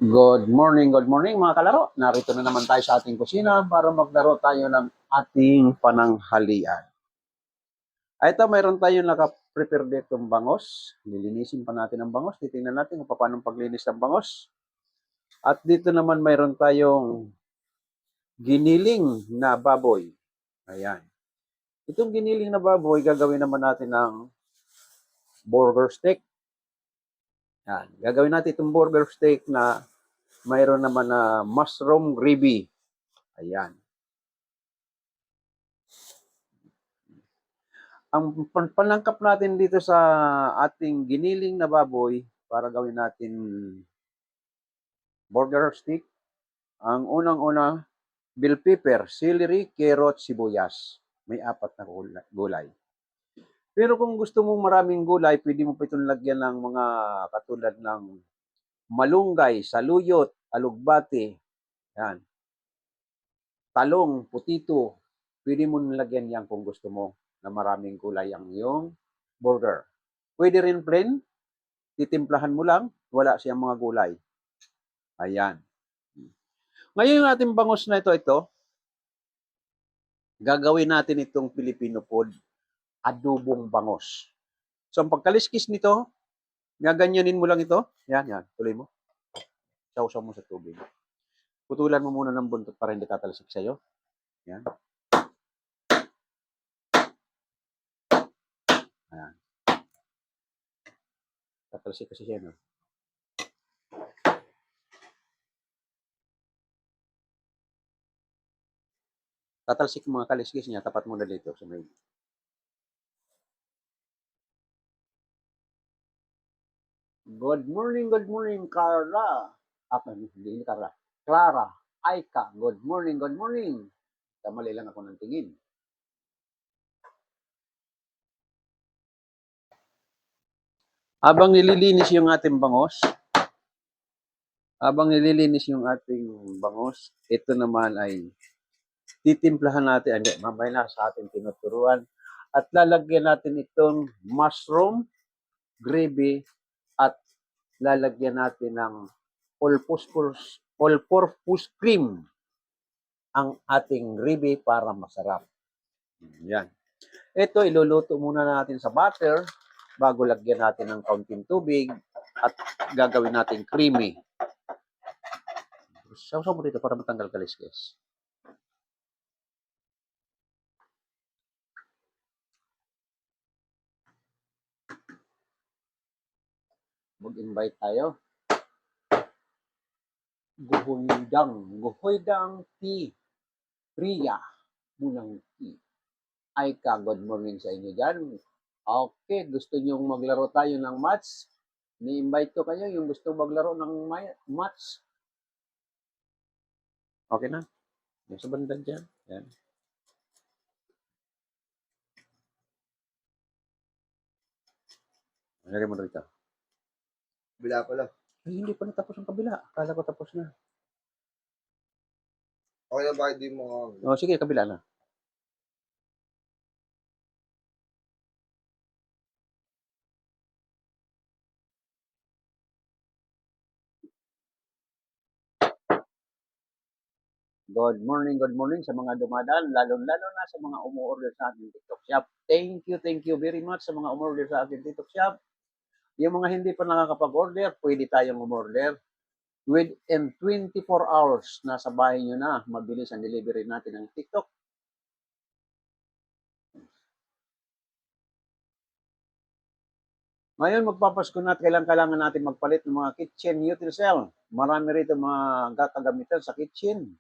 Good morning mga kalaro. Narito na naman tayo sa ating kusina para maglaro tayo ng ating pananghalian. Ito, mayroon tayong naka-prepare ditong bangos. Lilinisin pa natin ang bangos. Titingnan natin kung paano paglinis ng bangos. At dito naman mayroon tayong giniling na baboy. Ayan. Itong giniling na baboy, gagawin naman natin ng burger steak. Ayan. Gagawin natin itong burger steak na mayroon naman na mushroom gravy. Ayan. Ang panangkap natin dito sa ating giniling na baboy para gawin natin burger steak, ang unang-una, bell pepper, celery, carrot, sibuyas. May 4 na gulay. Pero kung gusto mong maraming gulay, pwede mo pa itong lagyan ng mga katulad ng malunggay, saluyot, alugbati, yan, talong, putito. Pwede mo nilagyan yan kung gusto mo na maraming gulay ang iyong burger. Pwede rin plain, titimplahan mo lang, wala siyang mga gulay. Ayan. Ngayon yung ating bangus na ito, gagawin natin itong Filipino food, adobong bangus. So, ang pagkaliskis nito, gaganyanin mo lang ito. Yan, tuloy mo. Sausaw mo sa tubig. Putulan mo muna ng buntot para hindi tatalsik sa'yo. Yan. Ayan. Tatalsik kasi siya, no? Tatalsik mga kaliskis niya, tapat mo na dito sa may. Good morning, Carla. Hindi Carla. Clara, Aika, good morning. Kamali lang ako ng tingin. Habang nililinis yung ating bangos, ito naman ay titimplahan natin, hindi, mamaya na sa ating tinuturuan, at lalagyan natin itong mushroom gravy at lalagyan natin ng all-purpose cream ang ating gravy para masarap. Yan. Ito, iluluto muna natin sa butter bago lagyan natin ng kaunting tubig at gagawin natin creamy. Sausaw mo dito para matanggal kaliskis. Mag-invite tayo. Guhoydang tea. Priya, munang tea. Aika, good morning sa inyo dyan. Okay, gusto nyo maglaro tayo ng match? Ni-invite ko kayo yung gusto maglaro ng match. Okay na? Yung sa banda dyan. Yan. Lagay mo rito. Kabila pala. Ay, hindi pa natapos ang kabila. Akala ko tapos na. Okay na, bakit di mo O, sige, kabila na. Good morning sa mga dumadaan, lalo-lalo na sa mga umu-order sa ating TikTok shop. Thank you very much sa mga umu-order sa ating TikTok shop. Yung mga hindi pa nakakapag-order, pwede tayong umorder. Within 24 hours, nasa bahay nyo na, mabilis ang delivery natin ng TikTok. Ngayon, magpapasko na at kailangan natin magpalit ng mga kitchen utensil. Marami rito mga kagamitan sa kitchen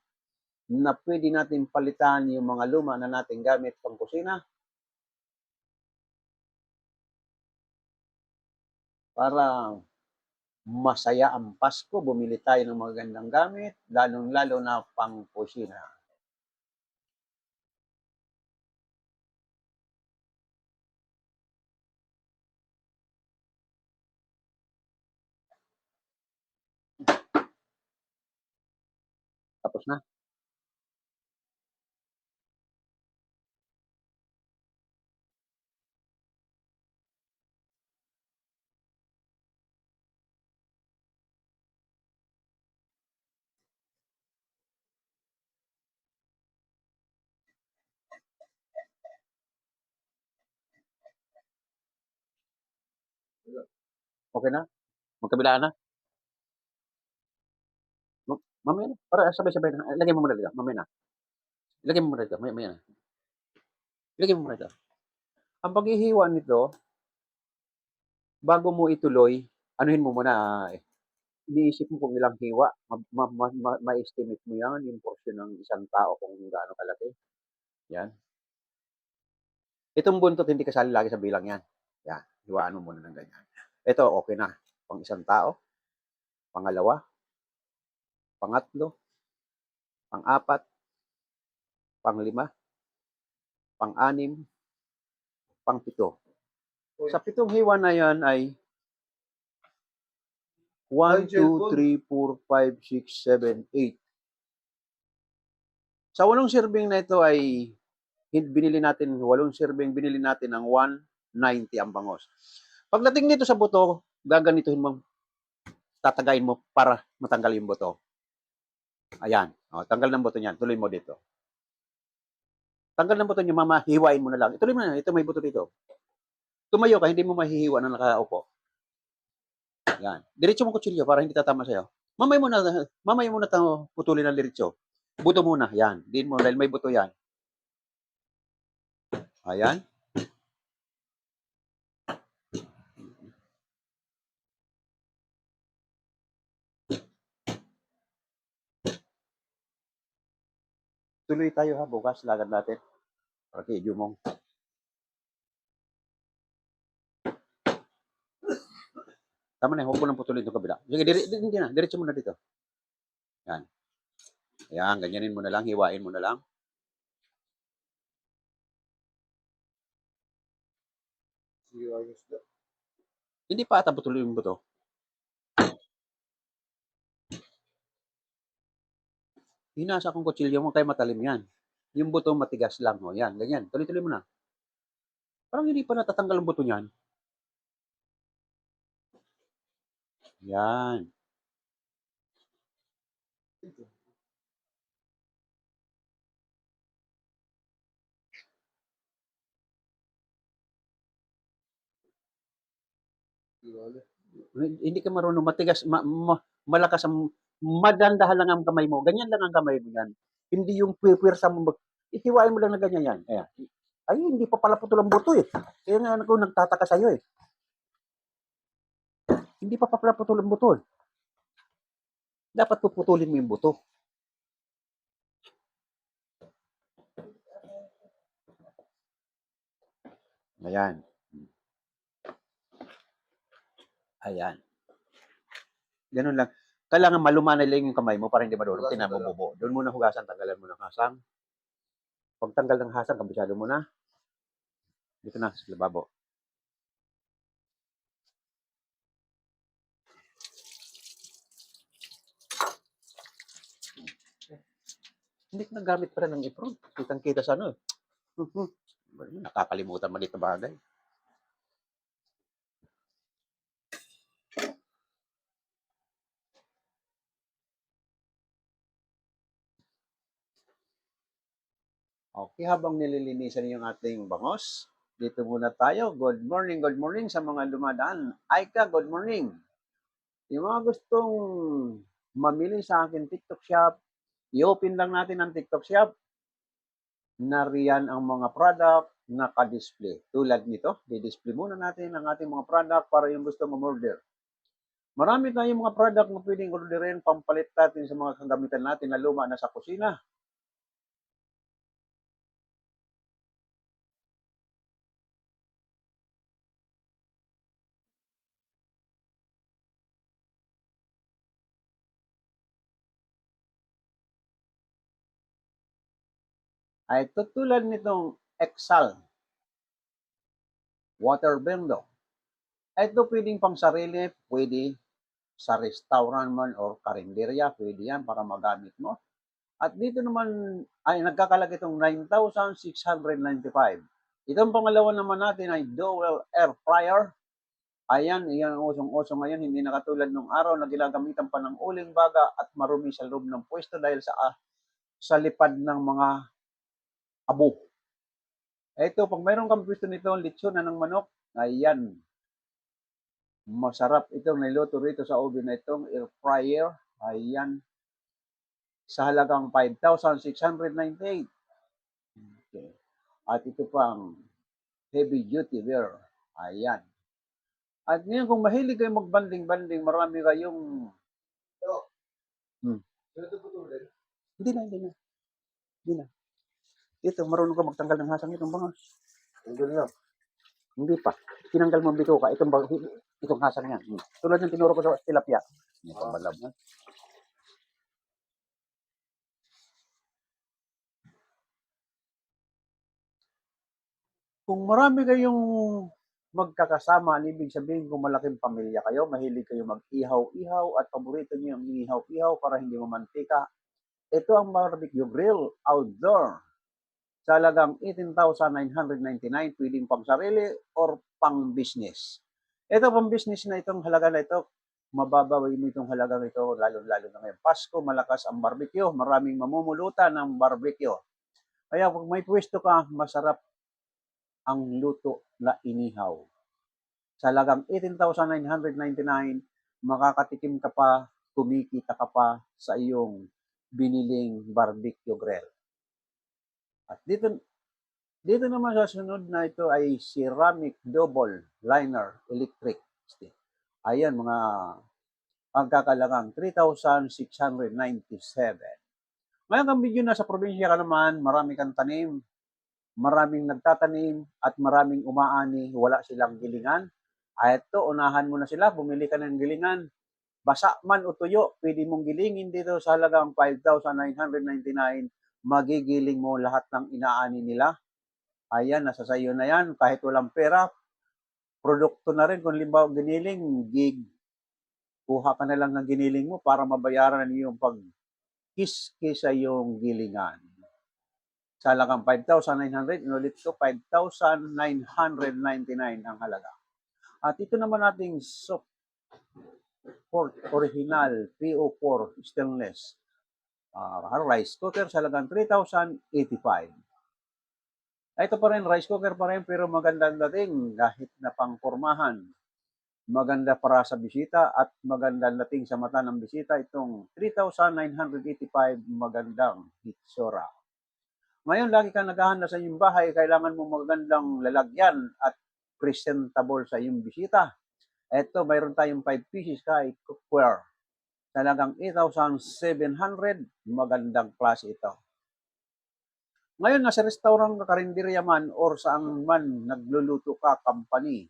na pwede natin palitan yung mga luma na nating gamit pang kusina. Para masaya ang Pasko, bumili tayo ng magandang gamit, lalong-lalo na pang kusina. Tapos na. Okay na? Magkabilaan na? Mamaya na. Para sabay-sabay na. Ilagay mo muna dito. Mamaya na. Ilagay mo muna dito. Maya na. Ilagay mo muna dito. Ang paghihiwa nito, bago mo ituloy, anuhin mo muna, iniisip mo kung ilang hiwa. Ma-estimate mo yan, yung portion ng isang tao kung gaano kalaki. Yan. Itong buntot, hindi kasali lagi sa bilang yan. Yan. Hiwaan mo muna ng ganyan. Ito, okay na. Pang isang tao. Pangalawa. Pangatlo. Pang-apat. Pang-lima. Pang-anim. Pang-pito. Sa pitong hiwa na yan ay 1, 2, 3, 4, 5, 6, 7, 8. Sa 8 serving na ito ay binili natin, 8 serving, binili natin ng 190 ang bangos. Pagdating nito sa buto, gaganituhin mo, tatagayin mo para matanggal yung buto. Ayan. O, tanggal ng buto niyan. Tuloy mo dito. Tanggal ng buto niyo, mama, hiwain mo na lang. Tuloy mo na. Ito may buto dito. Tumayo ka, hindi mo mahihiwa na nakaupo. Yan. Diretso mo kutsilyo para hindi tatama sa'yo. Mamay mo na tayo putulin ng diretso. Buto muna. Yan. Diin mo dahil may buto yan. Ayan. Tuloy tayo ha, bukas, lagad natin. Okay, Jumong. Tama na, huwag mo nang putulin itong kabila. Sige, hindi na, diretso mo na dito. Yan. Ayan, ganyanin mo na lang, hiwain mo na lang. Sige, ayos na. Hindi pa ata putulin yung buto. Hinasa kong kutsilyo mo, kaya matalim yan. Yung buto matigas lang. O, yan, ganyan. Tuloy-tuloy mo na. Parang hindi pa natatanggal ang buto niyan. Yan. Hindi ka marunong matigas, malakas ang madandahan lang ang kamay mo. Ganyan lang ang kamay mo yan. Hindi yung pipirsa mo. Itiwain mo lang na ganyan yan. Ayan. Ay, hindi pa pala putol ang buto eh. Kaya nga ako nagtataka sa'yo eh. Hindi pa pala putol ang buto. Dapat puputulin mo yung buto. Ayan. Ayan. Ganun lang. Kailangan malumanay lang yung kamay mo para hindi madulog. Tingnan mo bubo. Doon muna hugasan, tanggalan mo ng hasang. Pag tanggal ng hasang, kabisado mo na. Dito na, sa lababo. Hindi ko nagamit pa rin ng apron. Kitang-kita sa ano. Nakakalimutan maliit na bagay. Okay, habang nililinisan yung ating bangos, dito muna tayo. Good morning sa mga dumadaan. Aika, good morning. Yung mga gustong mamili sa akin TikTok shop, i-open lang natin ang TikTok shop. Nariyan ang mga product naka-display. Tulad nito, di-display muna natin ang ating mga product para yung gusto mo-order. Marami tayong mga product na pwedeng orderin, pampalit natin sa mga kagamitan natin na luma na sa kusina. Ay tutulad nitong Exal water bendo. Ito pwedeng pang sarili, pwede sa restaurant man or karinderya, pwede yan para magamit mo. At dito naman ay nagkakalag itong 9,695. Itong pangalawa naman natin ay dual air fryer. Ayan, iyan ang usong-uso ngayon, hindi na katulad nung araw na ginagamitan pa ng uling baga at marumi sa loob ng pwesto dahil sa lipad ng mga abo. Ito, pag mayroon kang pwesto nito, lechon na ng manok, ayan. Masarap itong niluto rito sa oven na itong air fryer. Ayan, sa halagang 5,698. Okay. At ito pang heavy duty wear. Ayan. At ngayon kung mahilig kayo magbanding-banding, marami kayong Ito. hmm, Ito putulin. hindi na, hindi na. Ito, marunong ka magtanggal ng hasang itong bangos. Tanggal na. Hindi pa. Tinanggal mo ang bituka, itong hasang yan. Tulad ng tinuro ko sa tilapia. Ito, malab na. Kung marami kayong magkakasama, ang ibig sabihin kung malaking pamilya kayo, mahilig kayo mag-ihaw-ihaw at paborito niyo ang ihaw-ihaw para hindi mamantika, ito ang barbecue grill outdoor sa halagang 18,999, pwedeng pang sarili or pang business. Ito pang business na itong halaga na ito, mababawi mo itong halagang ito, lalo-lalo na ngayon. Pasko, malakas ang barbecue, maraming mamumulutan ng barbecue. Kaya kung may pwesto ka, masarap ang luto na inihaw. Sa halagang 18,999, makakatikim ka pa, kumikita ka pa sa iyong biniling barbecue grill. At dito naman sa sunod na ito ay ceramic double liner electric stick. Ayan, mga pagkakalagang 3,697. Ngayon ang video na sa probinsya ka naman, marami kang tanim, maraming nagtatanim at maraming umaani, wala silang gilingan. Ay ito, unahan mo na sila, bumili ka ng gilingan. Basa man o tuyo, pwede mong gilingin dito sa halagang 5,999. Magigiling mo lahat ng inaani nila. Ayan, nasa sayo na yan. Kahit walang pera, produkto na rin. Kung limbawa giniling, gig, kuha ka na lang ng giniling mo para mabayaran yung pag-kiss sa yung gilingan. Sa halagang 5,900, inulit ko, 5,999 ang halaga. At ito naman ating support original PO4 stainless rice cooker sa halagang 3,085. Ito pa rin, rice cooker pa rin, pero magandang dating kahit na pangpormahan. Maganda para sa bisita at magandang dating sa mata ng bisita itong 3,985 magandang hitsura. Ngayon, lagi kang naghahanda sa iyong bahay, kailangan mo magandang lalagyan at presentable sa iyong bisita. Ito, mayroon tayong 5 pieces kahit cookware. Talagang 8,700, magandang klase ito. Ngayon, nasa restaurant ka, karinderya man, or saan man nagluluto ka, company,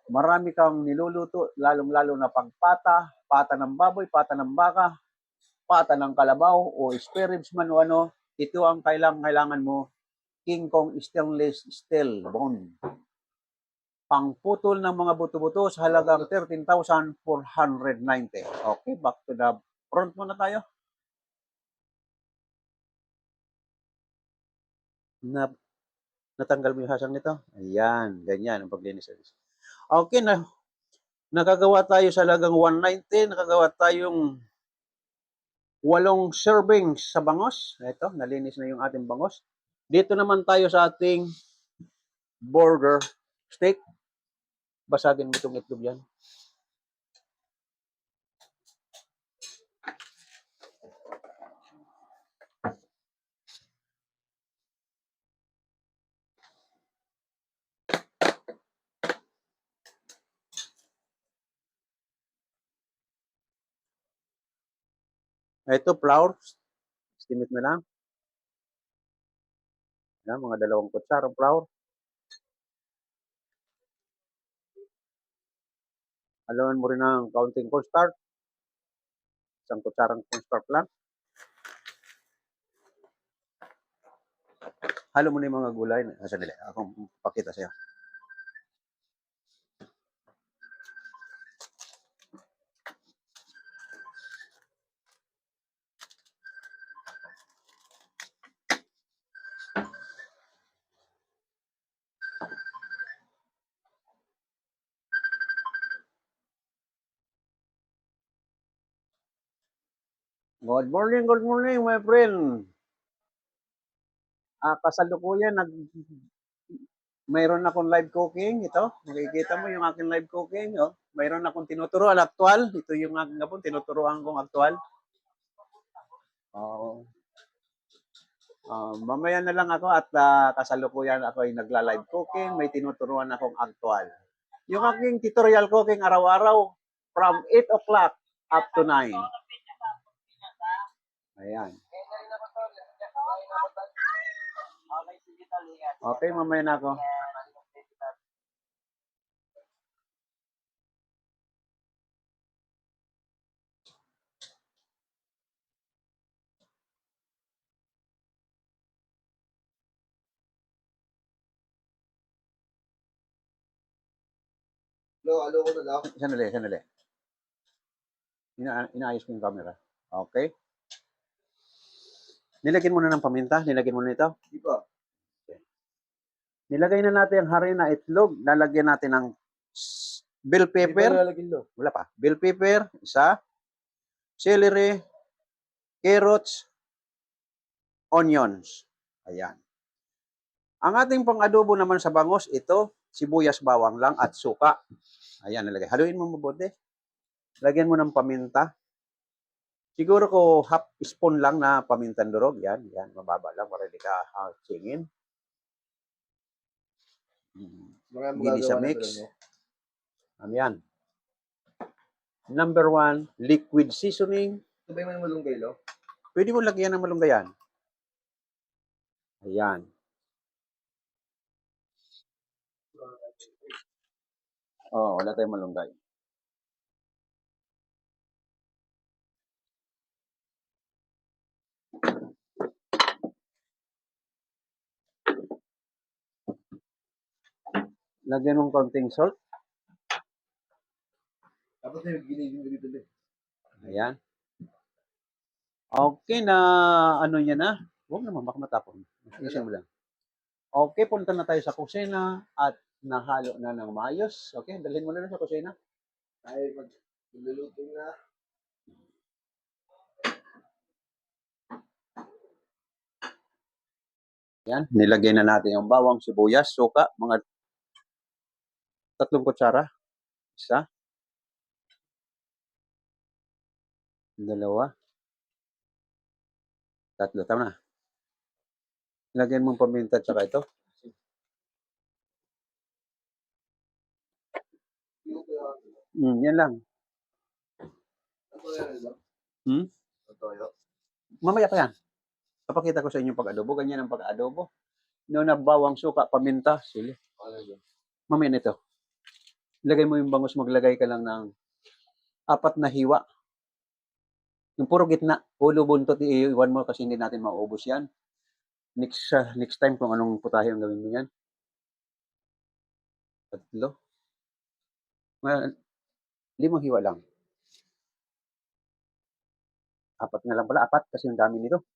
marami kang niluluto, lalong-lalo na pagpata, pata ng baboy, pata ng baka, pata ng kalabaw, o spare ribs man o ano, ito ang kailangan mo, King Kong stainless steel bone. Pangputol ng mga buto-buto sa halagang 13,490. Okay, back to the front muna tayo. Natanggal mo yung hasang nito. Ayan, ganyan ang paglinis. Okay, nakagawa tayo sa halagang 190. Nakagawa tayong 8 servings sa bangos. Ito, nalinis na yung ating bangos. Dito naman tayo sa ating burger steak. Basagin mo itong itlog yan. Ito, flour. Estimate na lang. Yan, mga 2 kutsarang flour. Haluan mo rin ng kaunting cornstarch. 1 kutsarang cornstarch lang. Halo mo na yung mga gulay. Sandali, akong pakita sa'yo. Good morning, my friend. Kasalukuyan, mayroon akong live cooking. Ito, makikita mo yung aking live cooking. Oh. Mayroon akong tinuturuan aktual. Ito yung aking hapon, tinuturuan kong aktual. Oh. Mamaya na lang ako at kasalukuyan ako ay nagla-live cooking. May tinuturuan akong aktual. Yung aking tutorial cooking araw-araw from 8 o'clock up to 9. Ayan. Okay, mamaya na ako. Alo ko na lang. Sandali. Inaayos ko yung camera. Okay. Nilagyan mo na ng paminta. Nilagyan mo na ito. Di ba? Nilagay na natin ang harina itlog. Lalagyan natin ng bell Di ba pepper. lalagyan lo? Wala pa. Bell pepper, isa. Celery, carrots, onions. Ayan. Ang ating pang-adobo naman sa bangos, ito, sibuyas, bawang lang at suka. Ayan, nilagay. Haluin mo mabuti. Lagyan mo ng paminta. Siguro ko half spoon lang na pamintang durog. Yan, mababa lang para hindi ka singin. Mga Gini sa magagawa na mix. talaga, no? Yan. Number 1, liquid seasoning. Ito ba yung may malunggay, lo? Pwede mo lagyan ng malunggayan. Ayan. Oh, wala tayong malunggay. Lagyan mong konting salt. Tapos may ginigin ko dito, Ayan. Okay na, ano niya na. Huwag naman, baka matapon. Isin mo lang. Okay, punta na tayo sa kusina at nahalo na ng maayos. Okay, dalhin mo na lang sa kusina. Ay, magluluto na. Yan, nilagay na natin yung bawang, sibuyas, suka, mga 3 kutsara. Isa, 2, 3. Tama na. Lagyan mong paminta at saka ito. Yan lang. Ito yan, lo? Hmm? Ito yun. Mamaya pa yan. Papakita ko sa inyo pag-adobo. Ganyan ang pag-adobo. No na bawang, suka, paminta, sili. Ano yun? Mamaya nito. Ilagay mo yung bangus, maglagay ka lang ng 4 na hiwa. Yung puro gitna, ulo, buntot, iiwan mo kasi hindi natin maubos yan. Next time kung anong putahe ang gawin mo yan. 3. Well, 5 hiwa lang. 4 na lang pala, 4 kasi ang dami nito.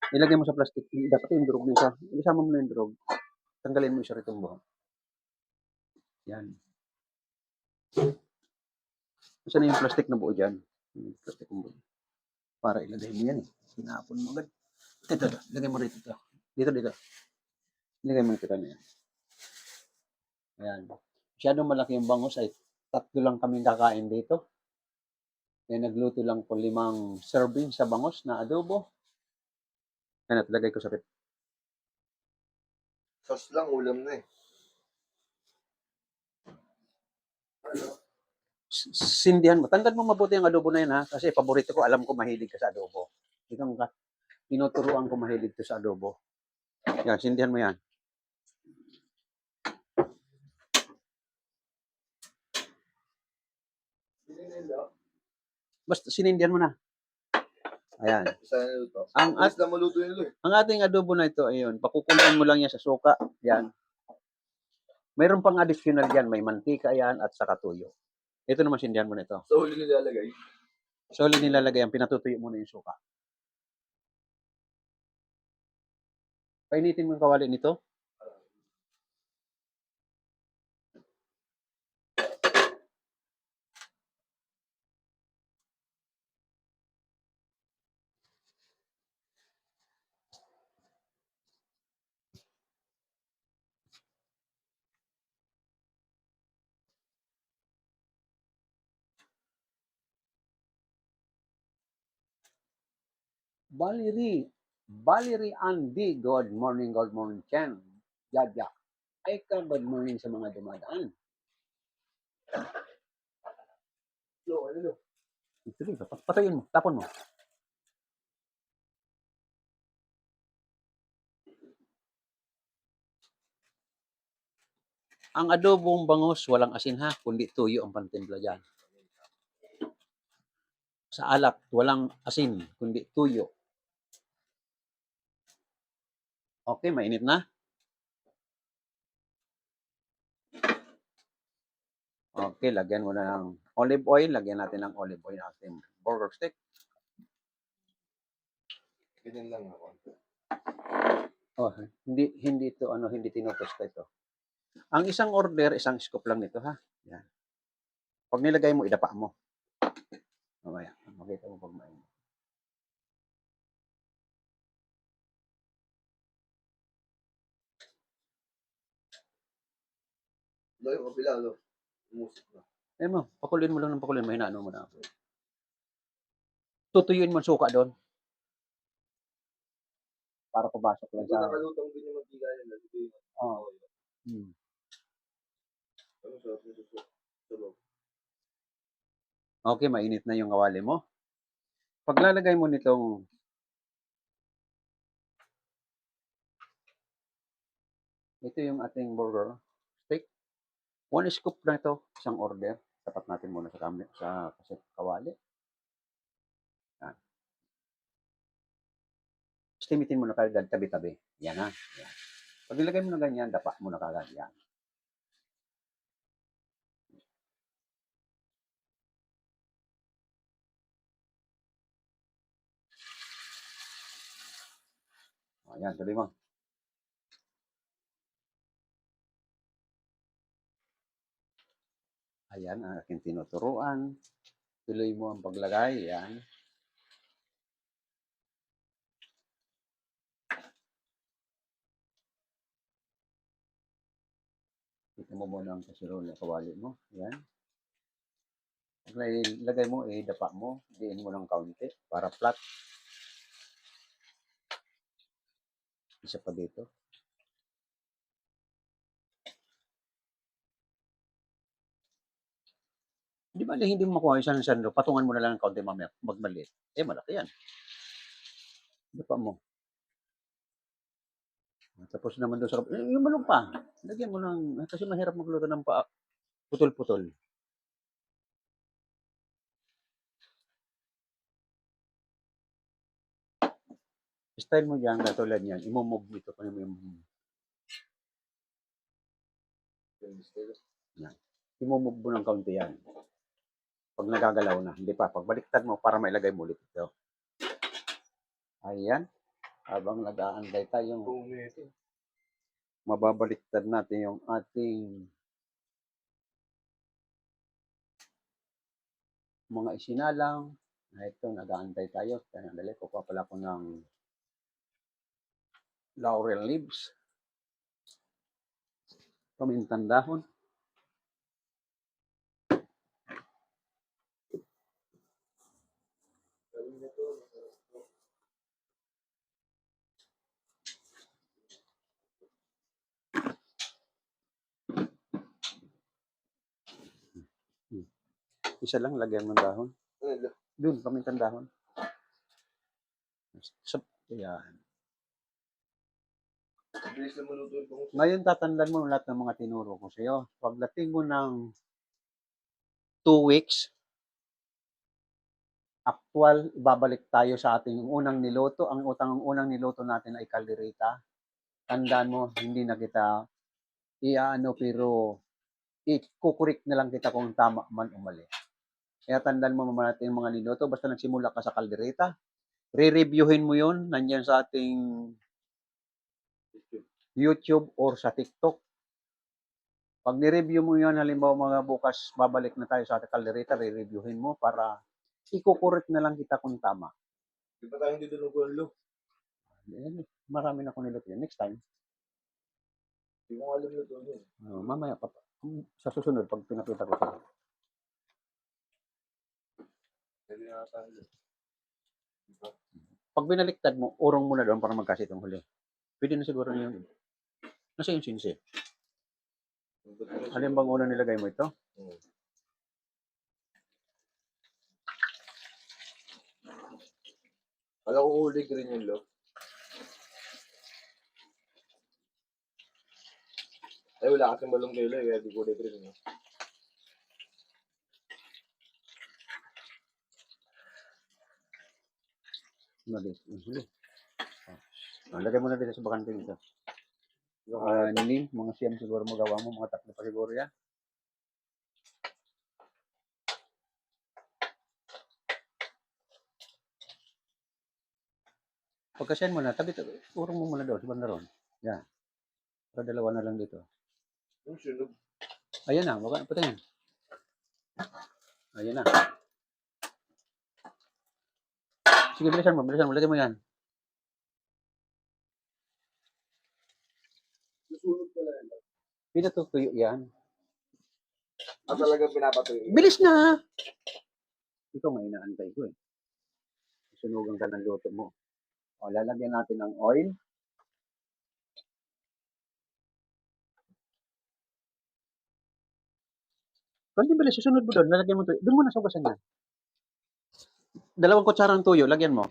Ilagay mo sa plastic. Dapat yung durog mo isa. Isama mo na yung durog. Tanggalin mo isa rito ang buhok. Yan. Isa na yung plastic na buo dyan. Yung plastic ng buo. Para ilagay mo yan eh. Sinapon mo agad. Ito. Ilagay mo rito. Dito. Ilagay mo ito na yan. Ayan. Masyadong malaki yung bangus ay 3 lang kaming kakain dito. Kaya nagluto lang po 5 serving sa bangus na adobo. Ayan at lagay ko sa rip. Sauce lang, ulam na eh. Sindihan mo. Tandaan mo mabuti ang adobo na yan ha. Kasi paborito ko, alam ko mahilig ka sa adobo. Itong tinuturuan ko mahilig ko sa adobo. Yan, sindihan mo yan. Basta sinindihan mo na. Ayan. Isa na luto. Ang Alis na maluto yun, lo eh. Ang ating adobo na ito, ayun, pakukuluan mo lang yan sa suka. Yan. Mayroon pang additional yan. May mantika yan at saka tuyo. Ito naman sindihan mo na ito. Sa huli nilalagay. So, nilalagay yan. Pinatutuyo mo na yung suka. Painitin mo yung kawali nito. Valerie Andy, good morning, Chen. Jaja. Ay ka, good morning sa mga dumadaan. Lo. Sige, patayin mo, tapon mo. Ang adobong bangus, walang asin ha, kundi tuyo ang pantimpla dyan. Sa alak, walang asin, kundi tuyo. Okay, mainit na. Okay, lagyan mo na ng olive oil. Lagyan natin ng olive oil natin. Burger steak. Ganyan lang ako. Oh, hindi to hindi tinotosta ito. Ang isang order, isang scoop lang nito ha. Yan. Pag nilagay mo, idapa mo. Mamaya, makita mo pag mainit. Lo, yung kabila, lo. Umusok na. Eh mo, pakulin mo lang ng pakulin. Mahinaan mo na. Tutuyuin mo ang suka doon. Para pumasok lang Ito sa... nakalutang din yung mantika nila. Ito yung Oh. Hmm. ano sarap na susok. Tulog. Okay, mainit na yung kawali mo. Paglalagay mo nitong ito yung ating burger steak. 1 scoop na ito, isang order. Tapat natin muna sa kawali. Yan. Stimitin mo na kagad tabi-tabi. Yan ha. Yan. Pag nilagay mo na ganyan, dapa mo na kagad. Yan. Ayan, tuloy mo. Ayan, ang aking tinuturuan. Tuloy mo ang paglagay. Yan. Kita mo muna ang kasirola kawali mo. Yan. Pag lagay mo, dapa mo. Diin mo ng kaunti para flat. Isa pa dito. Di ba hindi mo makuha yung sando, patungan mo na lang ng kaunti mamaya, magmaliit. Malaki yan. Dapa mo. Tapos naman doon sa yung malong pa. Lagyan mo ng, kasi mahirap magluto ng putol-putol. Style mo dyan, katulad yan, imumove ito. Kung mo yung yan. Imumove mo ng kaunti yan. Pag nagagalaw na, hindi pa. Pagbaliktad mo para mailagay mo ulit ito. Ayan. Habang nag-aantay tayong mababaliktad natin yung ating mga isinalang. Ito, nag-aantay tayo. Kaya dali, kukuha pala ko ng laurel leaves. Pamintang dahon. Isa lang, lagyan ng dahon. Doon, pamintang dahon. Yan. Ngayon, tatandaan mo lahat ng mga tinuro ko sa iyo. Pagdating mo ng 2 weeks, actual, ibabalik tayo sa ating unang niluto. Ang unang niluto natin ay kaldereta. Tandaan mo, hindi na kita pero i-correct na lang kita kung tama man o mali. Kaya tandaan mo natin yung mga niluto. Basta nagsimula ka sa kaldereta, re-reviewin mo yun, nandyan sa ating YouTube or sa TikTok. Pag ni-review mo yan, halimbawa mga bukas, babalik na tayo sa ating kaldereta, re-reviewin mo para i-correct na lang kita kung tama. Di ba tayo hindi dinuguan, lo? Marami na akong niluto yan. Next time. Hindi ko alam luto yun. Mamaya pa. Sa susunod, pag pinakita ko sa'yo. Pwede na tayo. Pag binaliktad mo, urong mo na doon para magkasya itong huli. Pwede na siguro yun. Nasa yung sinsi. Alin bang unang nilagay mo ito? Kala ko huli green yung look. Ay, wala kasing balong kilo eh, kaya di kulay green yun. Mali. Yung huli. Lagay mo na dito sa bakante nito. Mga siyam siguro magawa mo, mga tatlo pa siguro yan. Pagkasyan mo na, urong mo muna doon, sa banda ron. Yan. Para dalawa na lang dito. Yung sunog. Ayan na, baka patingin. Ayan na. Sige, bilisan mo, lagay mo yan. Susunod pala yan. Pinatutuyo yan. Talagang pinapatuyo. Bilis na! Ito nga inaantay ko eh. Sunugan ka ng luto mo. O, lalagyan natin ng oil. Kunti bilis, susunod mo doon, lalagyan mo tuyo. Doon mo na sugasan yan. 2 kutsarang tuyo, lagyan mo.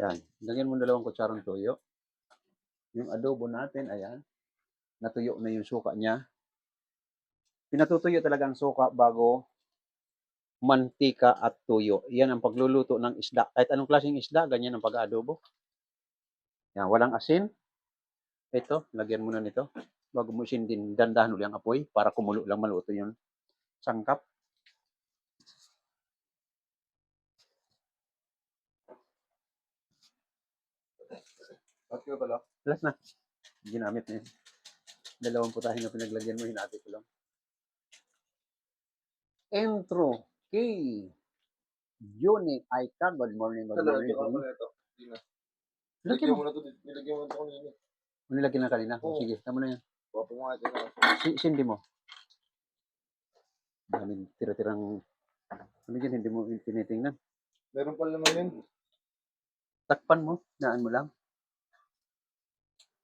Yan. Lagyan mo 2 kutsarang tuyo. Yung adobo natin, ayan. Natuyo na yung suka niya. Pinatutuyo talaga ang suka bago mantika at tuyo. Yan ang pagluluto ng isda. Kahit anong klaseng isda, ganyan ang pag-adobo. Yan, walang asin. Ito, lagyan mo na nito. Bago mo isindin, dandahan ulit ang apoy para kumulo lang maluto yung sangkap. Bakit ka pala? Last na. Ginamit na yun. 2 putahe na pinaglagyan mo, hinati ko lang. Intro kay Juni Aika. Good morning, good morning. Nalagyan ka pala ito. Hindi na. Lagyan Nilagyan mo. mo na ito. Nilagyan mo na ito kanina. Nilagyan na kanina. Oo. Sige, tama na yan. Wapo nga ito na. Sindi mo. Daming tira-tirang ano yan, hindi mo tinitingnan. Meron pala naman yun. Takpan mo, naan mo lang.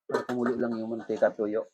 Para kumulo lang yung mantika at tuyo.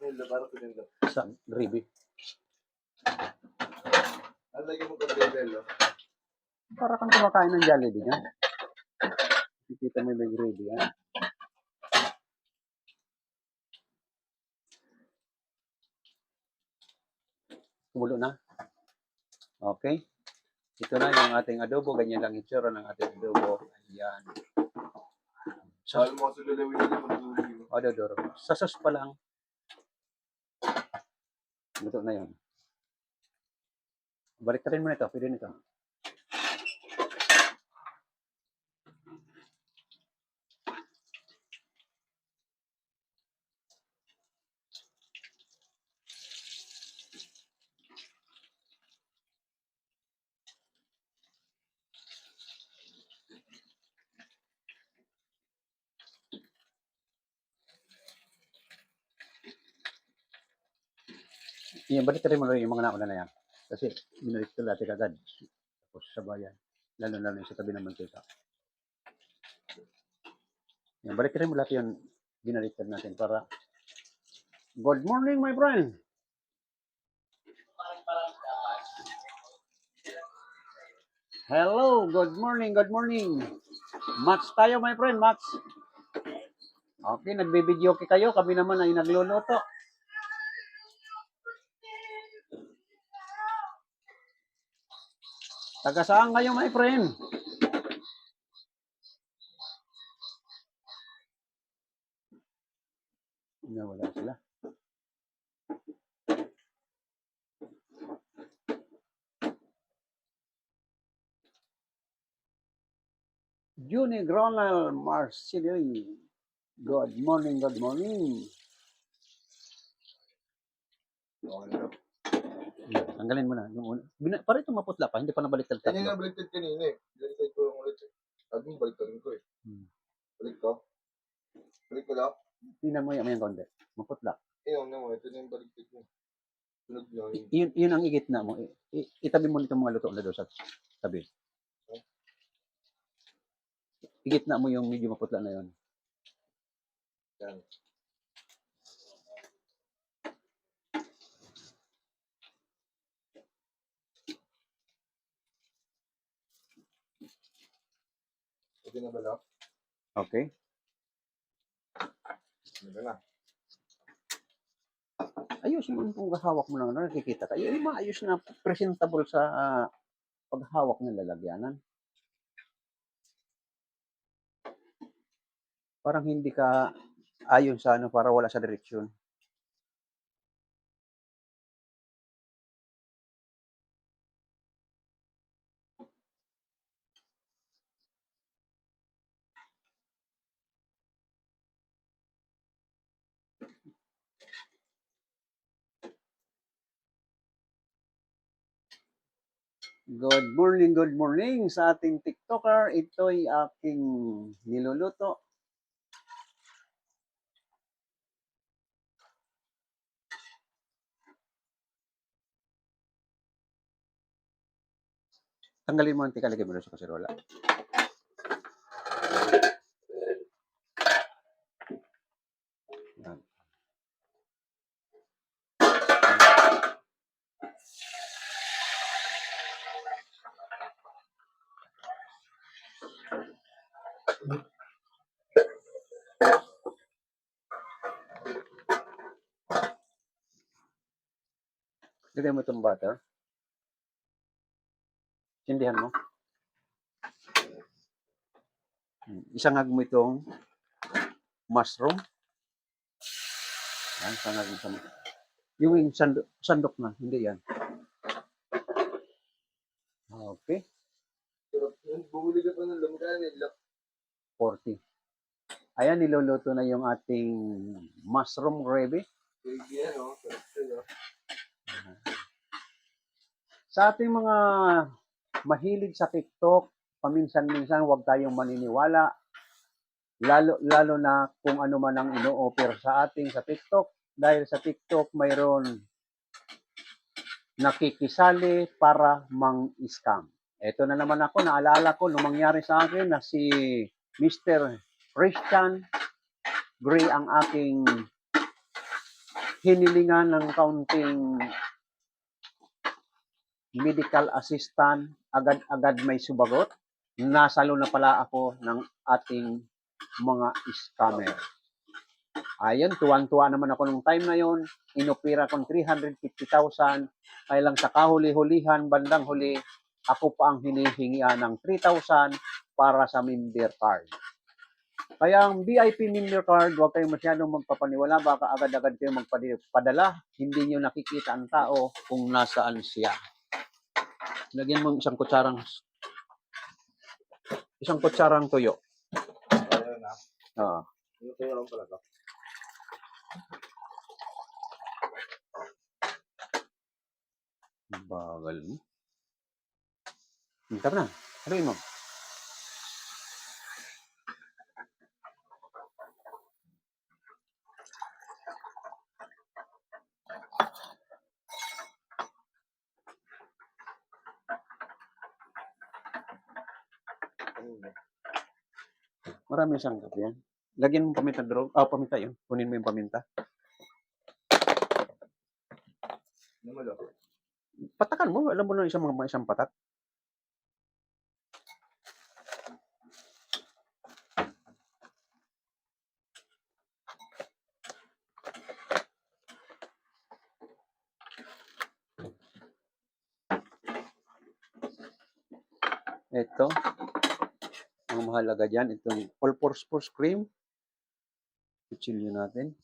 Ayun, para ko din. Sa gravy. Nalagyan mo pa rin. Para kang kumakain ng Jollibee yan. Kikita mo yung gravy yan. Kumulo na. Okay. Ito na yung ating adobo. Ganyan lang itsura ng ating adobo. Ayan. Saan mo sa galawin na ito? Ododoro. Sa sauce pa lang. Luto na yun. Balik rin mo nito. Pwede nito. Yan, balik rin mo rin yung mga nauna na yan. Kasi binalik ko dati kagad. Tapos sa bayan. Lalo na yung sa tabi ng mantika. Yan, balik rin mo lahat yung binaliktad natin para good morning, my friend! Hello, good morning, good morning. Match tayo, my friend, match. Okay, nagbibideo kayo, kami naman ay nagluluto. Taga saan kayo, my friend? Nawala sila. Juni Ronald Marceli. Good morning, good morning. Okay na. Tanggalin mo na. Yung una. Para ito maputla pa, hindi pa nabaliktad Yan yung tatlo. nabaliktad kanina eh. Baliktad ko lang ulit eh. Sabi mo, baliktarin ko eh. Hmm. Balik ko. Balik ko lang. Tingnan mo yung konti. Maputla. Ino na mo, ito na yung baliktad mo. Sunod na yun. Yun ang igit na mo. Itabi mo nito mga luto na doon sa tabi. Igit na mo yung medyo maputla na yun. Yan. Ito na ba lang? Okay? Ito na. Ayusin mo kung hawak mo na nakikita ka. Yung maayos na presentable sa paghawak ng lalagyanan. Parang hindi ka ayon sa ano para wala sa direksyon. Good morning sa ating TikToker. Ito'y aking niluluto. Tanggalin mo ang tikalagay mo sa kaserola. Yan. Lagay mo itong butter. Sindihan mo. Isangag mo itong mushroom. Yan, sangag mo sa yung sandok na, hindi yan. Okay, Sarap yun. Bumili ka pa ng langganin. 40. Ayan, niluluto na yung ating mushroom gravy. Sige yan o. Sarap yun o. Sa ating mga mahilig sa TikTok, paminsan-minsan huwag tayong maniniwala. Lalo na kung ano man ang ino-offer sa ating sa TikTok. Dahil sa TikTok mayroon nakikisali para mang-scam. Ito na naman ako, naalala ko nung mangyari sa akin na si Mr. Christian Gray ang aking hinilingan ng kaunting medical assistant, agad-agad may subagot. Nasalo na pala ako ng ating mga scammer. Ayun, tuwan-tuwa naman ako nung time na yon. Inopera kong 350,000. Ay lang sa kahuli-hulihan, bandang huli, ako pa ang hinihingian ng 3,000 para sa member card. Kaya ang VIP member card, huwag kayong masyadong magpapaniwala. Baka agad-agad kayo magpadala. Hindi nyo nakikita ang tao kung nasaan siya. Lagyan mo isang kutsarang tuyo. Ayun na. Oo. Ano tayo lang pala to? Bagal mo. Tara na. Haluin mo. Marami siyang yan. Lagyan mo paminta, paminta yun. Kunin mo yung paminta. Ano mo lo? Patakan mo. Alam mo na isang patak. Ito. Ang mahalaga dyan, itong all-purpose cream. Kutsilyo natin.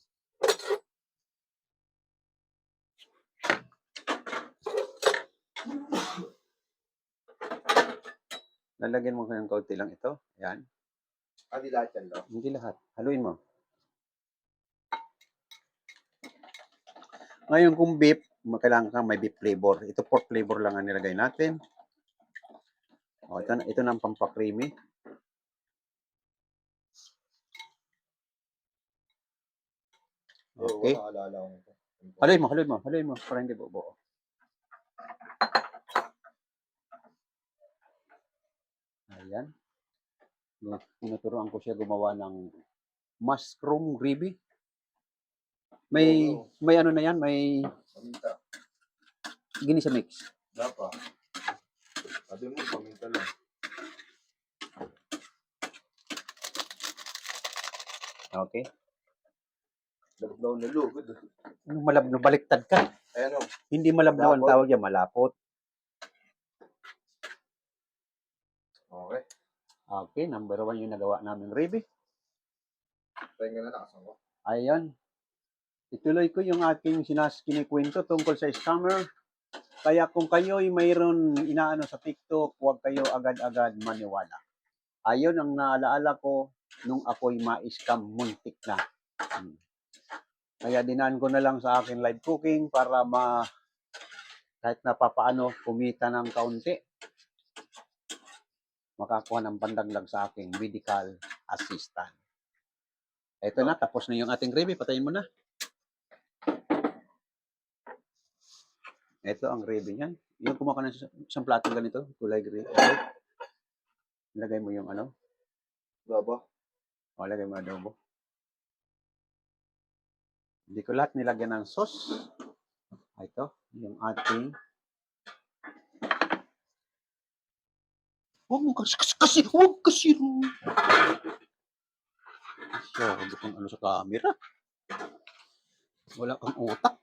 lalagyan mo ng kaunti lang ito. Yan. Di lahat yan daw. Hindi lahat. Haluin mo. Ngayon kung beef, kailangan kang may beef flavor. Ito pork flavor lang ang nilagay natin. O, ito na ang pampakreamy. Okay. Naalala ko ito. Haluin mo. Para hindi buo. Ayan. Tinuturuan ko siya gumawa ng mushroom gravy. May ano na yan, may Paminta. ginisa mix. Dapat. Sabi mo, paminta lang. Okay. Lablaw na lugod. Anong malabnaw? Baliktad ka. Ayan o. Hindi malabnaw ang tawag yan, malapot. Okay. Okay, number 1 yung nagawa namin gravy. Tayo nga na nakasan ko. Ayan. Ituloy ko yung aking kinikwento tungkol sa scammer. Kaya kung kayo'y mayroon inaano sa TikTok, huwag kayo agad-agad maniwala. Ayun ang naalaala ko nung ako'y ma-scam, muntik na. Kaya dinaan ko na lang sa akin live cooking para kahit na papaano kumita ng kaunti. Makakuha ng pandagdag sa aking medical assistant. Ito na, tapos na yung ating gravy. Patayin mo na. Ito ang gravy niyan. Yung kumuha ka ng isang platong ganito, kulay gravy. Lagay mo yung ano. Baba. O, lagay mo adobo. Hindi ko lahat nilagyan ng sauce. Ito, yung ating... Huwag kasi. Sabi kong ano sa camera. Wala kang utak.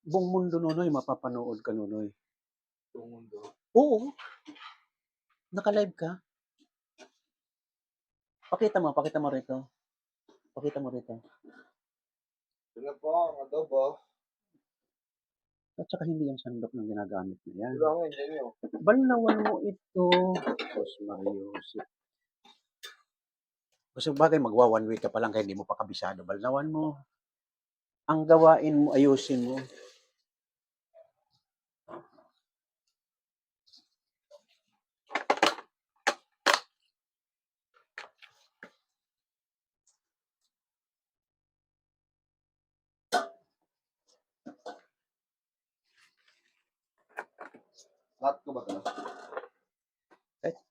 Buong mundo, Nonoy, mapapanood ka, Nonoy. Buong mundo. Oo. Naka-live ka. Pakita mo rito. Pakita mo rito. Ito na po ang adobo. At saka hindi yung sandok na ginagamit na yan. Wala nga, hindi nyo. Balnawan mo ito. Tapos Mariusip. Kasi bagay magwa 1 week ka pa lang kaya hindi mo pa kabisado. Balnawan mo. Ang gawain mo, ayusin mo. Lahat ko ba ito?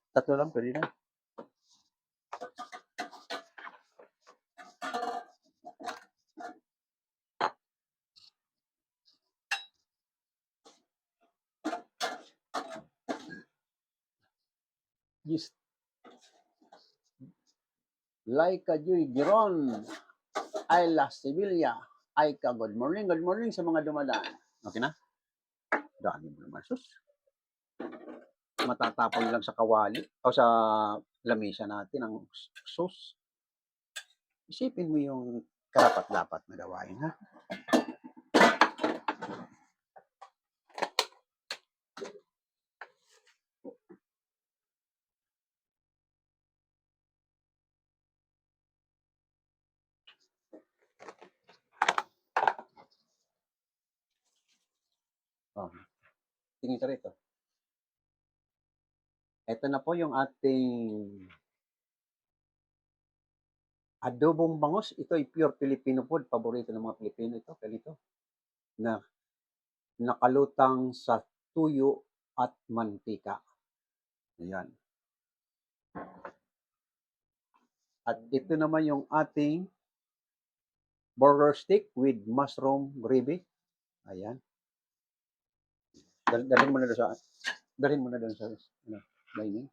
Tatlo lang, pwede na. Yes. Laika Joy Giron. Ayla Sevilla. Aika, good morning sa mga dumadaan. Okay na? Dami mo naman, sus. Matatapon lang sa kawali o sa lamisa natin ang sus. Isipin mo yung karapat-dapat na gawain, ha? Oh. Tingin ka rito. Ito na po yung ating adobong bangus. Ito ay pure Filipino food. Paborito ng mga Pilipino ito. Ganito. Na nakalutang sa tuyo at mantika. Ayan. At ito naman yung ating burger stick with mushroom gravy. Ayan. Dalhin mo na doon sa dining.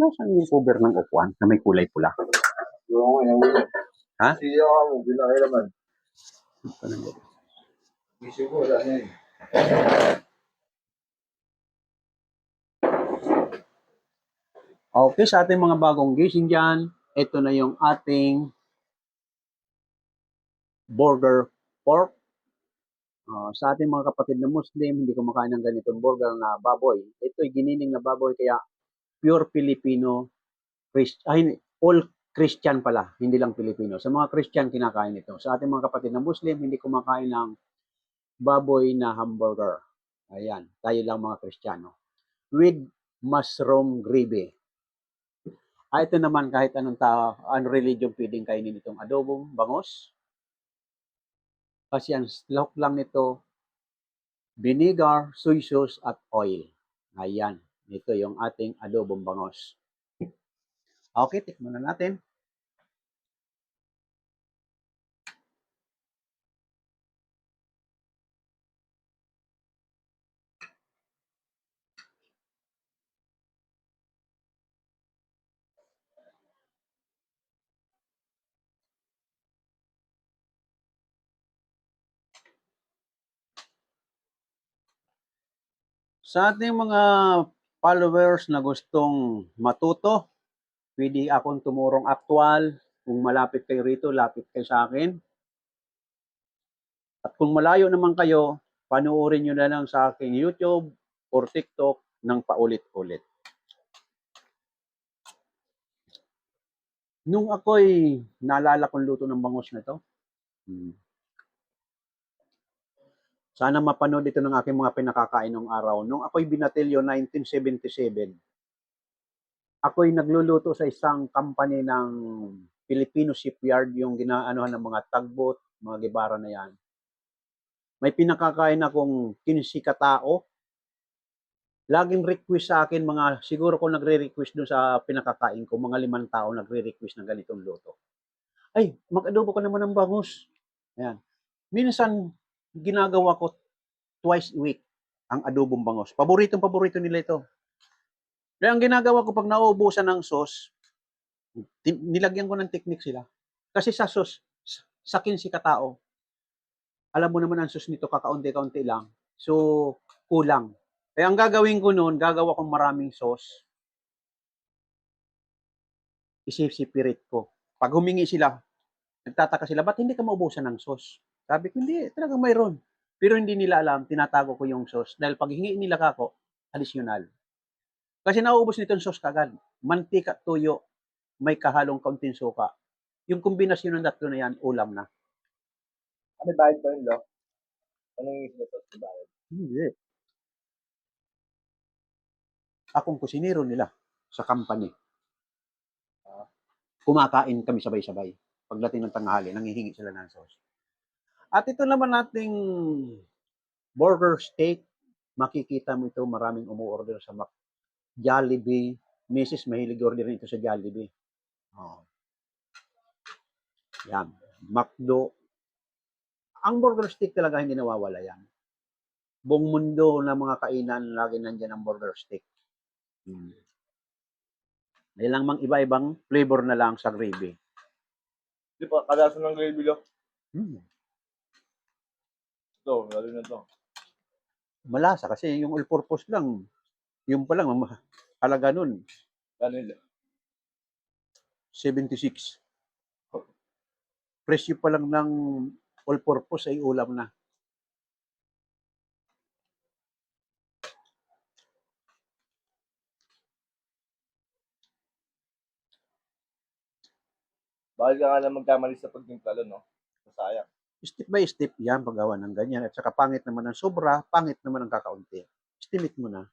Nasaan yung cover ng upuan na may kulay pula? Yung ako inauli. Ha? Siya ka mo, pinakailaman. Isip ko, wala na eh. Okay, sa ating mga bagong gising dyan, ito na yung ating burger pork. Sa ating mga kapatid na Muslim, hindi kumakain ng ganitong burger na baboy. Ito'y giniling na baboy, kaya pure Filipino, all Christian pala, hindi lang Filipino. Sa mga Christian, kinakain ito. Sa ating mga kapatid na Muslim, hindi kumakain ng baboy na hamburger. Ayan, tayo lang mga Kristiyano. With mushroom gravy. Ito naman kahit anong religion pwedeng kainin itong adobong bangos. Kasi ang lahok lang nito, vinegar, soy sauce at oil. Ayan, ito yung ating adobong bangos. Okay, tikman na natin. Sa ating mga followers na gustong matuto, pwede akong tumurong aktual. Kung malapit kayo rito, lapit kayo sa akin. At kung malayo naman kayo, panoorin nyo na lang sa aking YouTube or TikTok ng paulit-ulit. Nung ako'y naalala kong luto ng bangos na to, sana mapanood ito ng aking mga pinakakain ng araw. Nung ako'y binatilyo 1977, ako'y nagluluto sa isang company ng Filipino Shipyard, yung ginaanohan ng mga tugboat, mga gibara na yan. May pinakakain akong 15 katao. Laging request sa akin, siguro kung nagre-request doon sa pinakakain ko, mga 5 tao nagre-request ng ganitong luto. Ay, mag-adobo ka naman ng bangus. Ayan. Minsan, ginagawa ko twice a week ang adobong bangus. Paborito nila ito. Kaya ang ginagawa ko pag nauubusan ng sauce, nilagyan ko ng technique sila. Kasi sa sauce, sa 15 katao, alam mo naman ang sauce nito, kakaunti-kaunti lang. So, kulang. Kaya ang gagawin ko noon, gagawa kong maraming sauce. Isisipirit ko. Pag humingi sila, nagtataka sila, ba't hindi ka maubusan ng sauce? Sabi ko, hindi, talagang mayroon. Pero hindi nila alam, tinatago ko yung sauce. Dahil pag hingi nila kako, additional. Kasi nauubos nito yung sauce kagad. Mantika, tuyo, may kahalong kaunting suka. Yung kombinasyon ng tatlo na yan, ulam na. Ano bayad ba yun, Lo? Anong isip na to? Bayad? Hindi. Akong kusinero nila sa company. Kumakain kami sabay-sabay. Pagdating ng tanghali, nanghihingi sila ng sauce. At ito naman nating burger steak. Makikita mo ito, maraming umuorder sa Jollibee. Mrs. mahilig order ito sa Jollibee. Oh. Yan. McDo. Ang burger steak talaga hindi nawawala yan. Buong mundo na mga kainan, lagi nandiyan ang burger steak. May lang mang iba-ibang flavor na lang sa gravy. Di pa, kadasan ng gravy, Lo. Ito, lalo na to. Malasa kasi yung all-purpose lang. Yung pa lang, halaga nun, Ano yun, Lo? 76. Presyo pa lang ng all-purpose ay ulam na. Bakit ka nga lang magkamali sa pagtimpla, Lo, no? Masayang. Step by step yan paggawa ng ganyan. At saka pangit naman ang sobra, pangit naman ang kakaunti. Estimate mo na.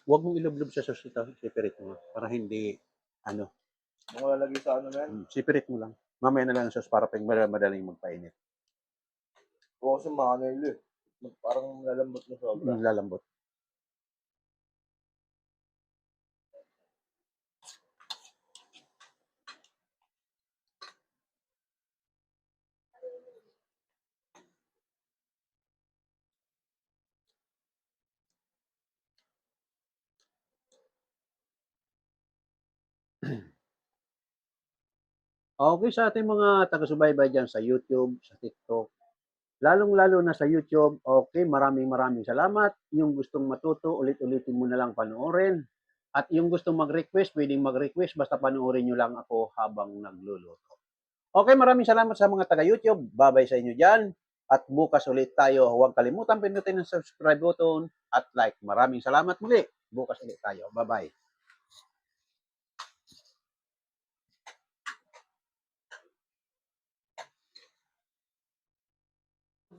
Huwag mong ilublob sa sauce ito. Separate mo. Para hindi, ano, Kung lalagay sa ano na yan, separate mo lang. Mamaya na lang ang sauce para pag madaling magpainit. huwag kasi maano yun eh. Parang lalambot na sobra. Lalambot. Okay sa ating mga taga-subaybay dyan sa YouTube, sa TikTok, lalong-lalo na sa YouTube, okay, maraming salamat. Yung gustong matuto, ulit-ulitin mo na lang panoorin. At yung gustong mag-request, pwedeng mag-request, basta panoorin nyo lang ako habang nagluluto. Okay, maraming salamat sa mga taga-YouTube. Babay sa inyo dyan. At bukas ulit tayo. Huwag kalimutan pindutin ang subscribe button at like. Maraming salamat muli. Bukas ulit tayo. Bye-bye.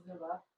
Diba?